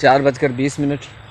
4:20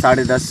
10:30